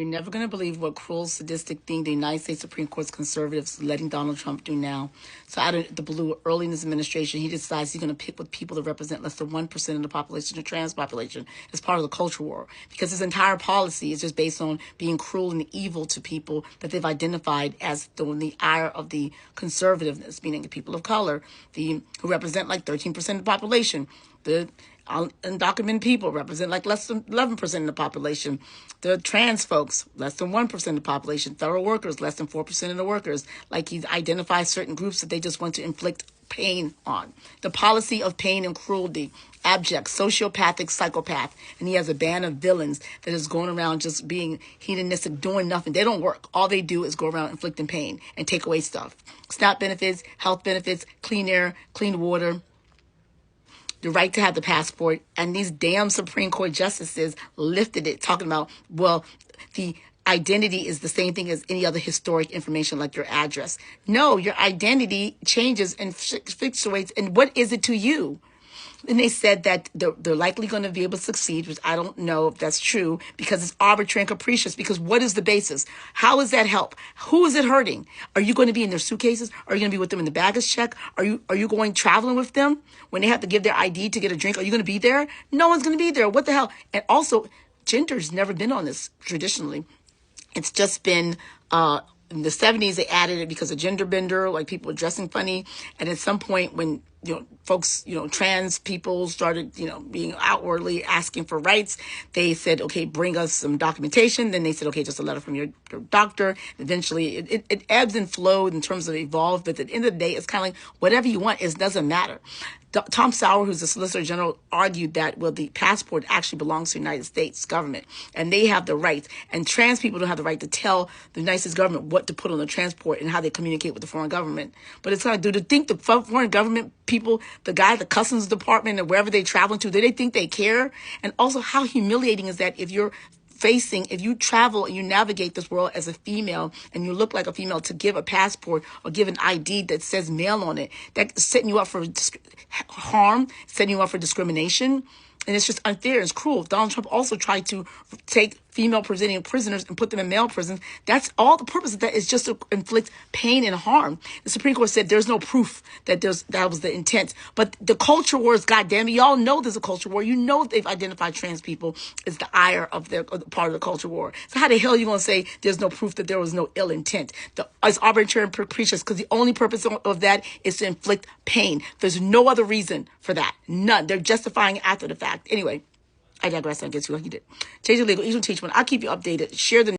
You're never going to believe what cruel, sadistic thing the United States Supreme Court's conservatives letting Donald Trump do now. So out of the blue, early in his administration, he decides he's going to pick with people that represent less than 1% of the population, the trans population, as part of the culture war. Because his entire policy is just based on being cruel and evil to people that they've identified as the ire of the conservativeness, meaning the people of color, who represent like 13% of the population. The undocumented people represent like less than 11% of the population. The trans folks, less than 1% of the population. Federal workers, less than 4% of the workers. Like he identifies certain groups that they just want to inflict pain on. The policy of pain and cruelty, abject, sociopathic psychopath. And he has a band of villains that is going around just being hedonistic, doing nothing. They don't work. All they do is go around inflicting pain and take away stuff. SNAP benefits, health benefits, clean air, clean water, the right to have the passport, and these damn Supreme Court justices lifted it, talking about, well, the identity is the same thing as any other historic information like your address. No, your identity changes and fluctuates, and what is it to you? And they said that they're likely going to be able to succeed, which I don't know if that's true, because it's arbitrary and capricious. Because what is the basis? How does that help? Who is it hurting? Are you going to be in their suitcases? Are you going to be with them in the baggage check? Are you going traveling with them when they have to give their ID to get a drink? Are you going to be there? No one's going to be there. What the hell? And also, gender's never been on this traditionally. It's just been in the 70s, they added it because of gender bender, like people were dressing funny. And at some point when, folks, trans people started, being outwardly asking for rights, they said, okay, bring us some documentation. Then they said, okay, just a letter from your doctor. Eventually, it ebbs and flowed in terms of evolved. But at the end of the day, it's kind of like whatever you want, it doesn't matter. Tom Sauer, who's the Solicitor General, argued that, well, the passport actually belongs to the United States government, and they have the right, and trans people don't have the right to tell the United States government what to put on the transport and how they communicate with the foreign government. But it's like, do they think the foreign government people, the guy at the Customs Department or wherever they're traveling to, do they think they care? And also, how humiliating is that if you travel and you navigate this world as a female and you look like a female, to give a passport or give an ID that says male on it, that's setting you up for harm, setting you up for discrimination. And it's just unfair. It's cruel. Donald Trump also tried to take female presenting prisoners and put them in male prisons. That's all the purpose of that, is just to inflict pain and harm. The Supreme Court said there's no proof that that was the intent. But the culture wars, goddamn it, y'all know there's a culture war. You know they've identified trans people as the ire of their part of the culture war. So how the hell are you going to say there's no proof that there was no ill intent? It's arbitrary and capricious, because the only purpose of that is to inflict pain. There's no other reason for that. None. They're justifying it after the fact. Anyway, I digress. I guess you like you did. Change the legal, each one teach one. I'll keep you updated. Share the